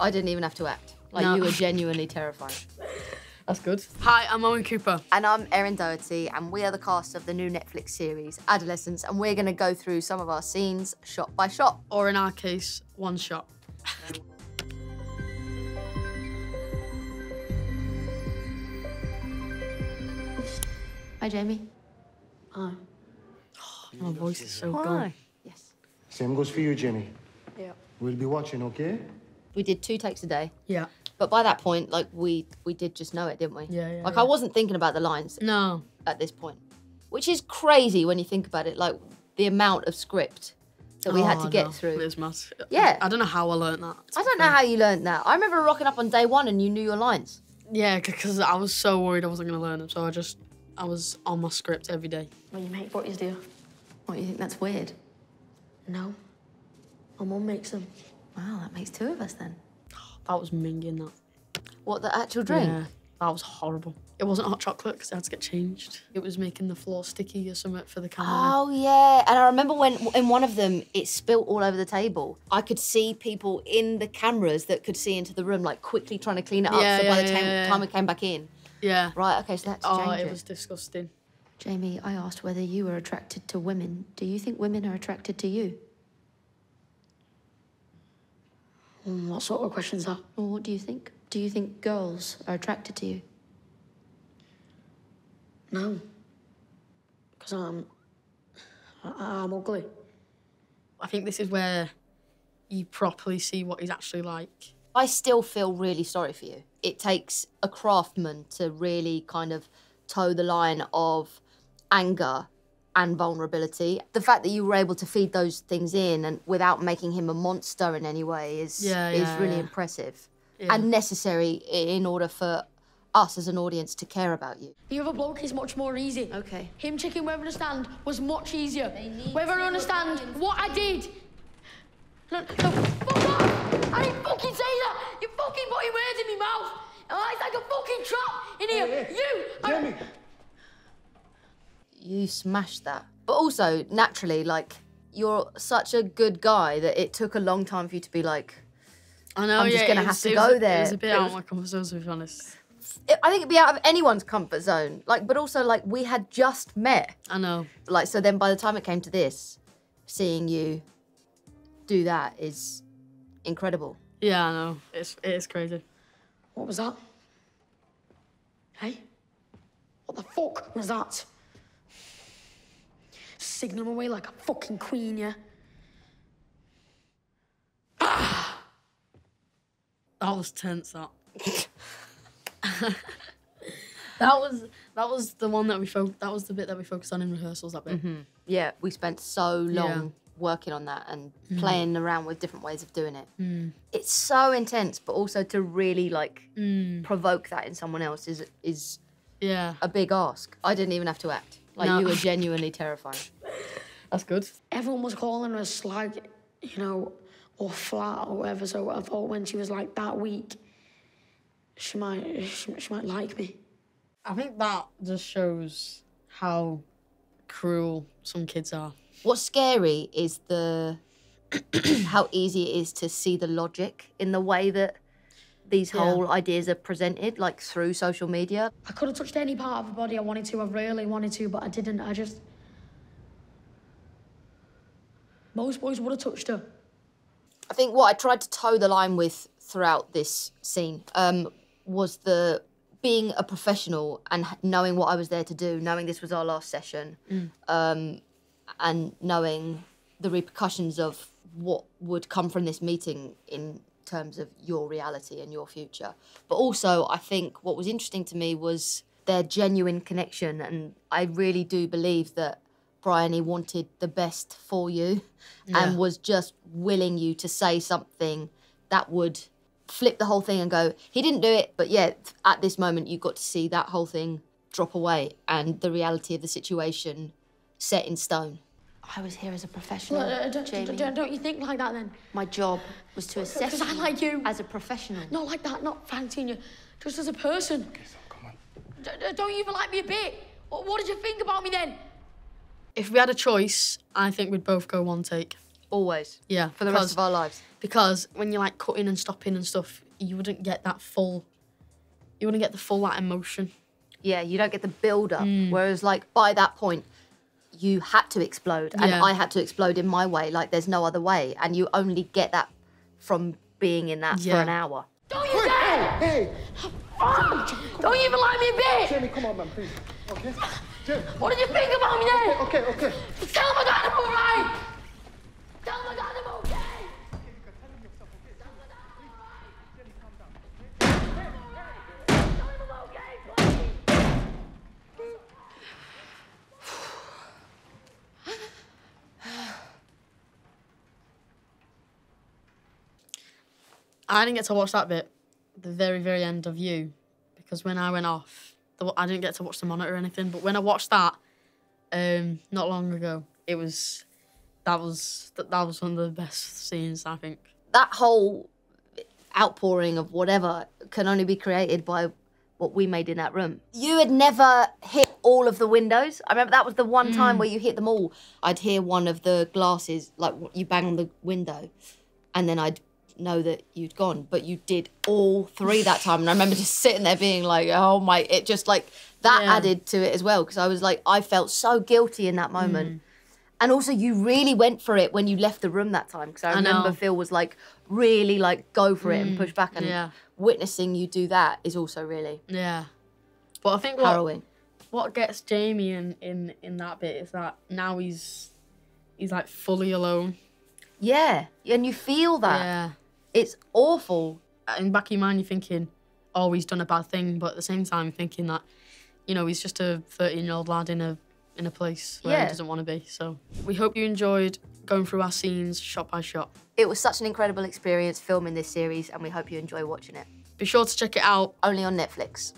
I didn't even have to act. Like, you were genuinely terrifying. That's good. Hi, I'm Owen Cooper. And I'm Erin Doherty, and we are the cast of the new Netflix series, Adolescence, and we're going to go through some of our scenes shot by shot. Or in our case, one shot. Hi, Jamie. Hi. Oh, my voice is so gone. Yes. Same goes for you, Jamie. Yeah. We'll be watching, okay? We did 2 takes a day. Yeah. But by that point, like, we did just know it, didn't we? Yeah. Like, I wasn't thinking about the lines. No. At this point. Which is crazy when you think about it, like, the amount of script that we had to get through. It is mad. Yeah. I don't know how I learned that. I don't know how you learned that. I remember rocking up on day 1 and you knew your lines. Yeah, because I was so worried I wasn't going to learn them, so I was on my script every day. Well, you make what you do. What, you think that's weird? No. My mum makes them. Wow, that makes 2 of us then. That was minging, that. What, the actual drink? Yeah, that was horrible. It wasn't hot chocolate because it had to get changed. It was making the floor sticky or something for the camera. Oh, yeah. And I remember when, in one of them, it spilt all over the table. I could see people in the cameras that could see into the room, like, quickly trying to clean it up. So by the time we came back in. Yeah. Right, okay, so that's changed. It was disgusting. Jamie, I asked whether you were attracted to women. Do you think women are attracted to you? What sort of question is that? Well, what do you think? Do you think girls are attracted to you? No. Because I'm ugly. I think this is where you properly see what he's actually like. I still feel really sorry for you. It takes a craftsman to really kind of toe the line of anger and vulnerability. The fact that you were able to feed those things in and without making him a monster in any way is really impressive and necessary in order for us as an audience to care about you. The other bloke is much more easy. Okay. Him checking whether I understand was much easier. Whether I understand what I did. No, fuck off! I didn't fucking say that! You fucking putting words in my mouth! It's like a fucking trap in here! Jamie! You smashed that. But also, naturally, like, you're such a good guy that it took a long time for you to be like, I know, I'm just going to have to go there. It was a bit out of my comfort zone, to be honest. I think it'd be out of anyone's comfort zone. Like, but also, like, we had just met. I know. Like, so then by the time it came to this, seeing you do that is incredible. Yeah, I know. It is crazy. What was that? Hey? What the fuck was that? Signal away like a fucking queen, yeah? Ah! That was tense, that. that was the one that that was the bit that we focused on in rehearsals, that bit. Mm-hmm. Yeah, we spent so long working on that and playing around with different ways of doing it. It's so intense, but also to really like provoke that in someone else is a big ask. I didn't even have to act. Like, you were genuinely terrifying. That's good. Everyone was calling her slag, you know, or flat or whatever, so I thought when she was like that weak, she might like me. I think that just shows how cruel some kids are. What's scary is how easy it is to see the logic in the way that these whole ideas are presented, like through social media. I could have touched any part of her body I wanted to, I really wanted to, but I didn't. Most boys would have touched her. I think what I tried to toe the line with throughout this scene was the being a professional and knowing what I was there to do, knowing this was our last session, and knowing the repercussions of what would come from this meeting in terms of your reality and your future. But also, I think what was interesting to me was their genuine connection, and I really do believe that Bryony wanted the best for you and was just willing you to say something that would flip the whole thing and go, he didn't do it, but yet at this moment you got to see that whole thing drop away and the reality of the situation set in stone. I was here as a professional, Jamie. Don't you think like that then? My job was to assess Because I like you. as a professional. Not like that, not fancying you, just as a person. Okay, so come on. Don't you even like me a bit? What did you think about me then? If we had a choice, I think we'd both go one take. Always. Yeah. For the rest of our lives. Because when you're like cutting and stopping and stuff, you wouldn't get that full, like emotion. Yeah, you don't get the build-up. Whereas like by that point, you had to explode. And I had to explode in my way. Like there's no other way. And you only get that from being in that for an hour. Don't you dare! Hey! Don't even let me be! Jamie, come on, man, please. Okay? Jamie. What did you think about me then? Okay. Just tell my dad I'm alright! Tell my dad I'm okay! I didn't get to watch that bit, the very, very end of You, because when I went off, I didn't get to watch the monitor or anything. But when I watched that, not long ago, that was one of the best scenes, I think. That whole outpouring of whatever can only be created by what we made in that room. You had never hit all of the windows. I remember that was the one time where you hit them all. I'd hear one of the glasses, like you bang on the window, and then I'd know that you'd gone, but you did all three that time. And I remember just sitting there being like, oh my, it just like, that added to it as well. Because I was like, I felt so guilty in that moment. And also you really went for it when you left the room that time. Because I remember Phil was like, really like, go for it and push back. And witnessing you do that is also really But I think harrowing. What gets Jamie in that bit is that now he's like fully alone. Yeah, and you feel that. Yeah. It's awful. In the back of your mind, you're thinking, oh, he's done a bad thing. But at the same time, thinking that, you know, he's just a 13-year-old lad in a place where he doesn't want to be. So we hope you enjoyed going through our scenes shot by shot. It was such an incredible experience filming this series, and we hope you enjoy watching it. Be sure to check it out. Only on Netflix.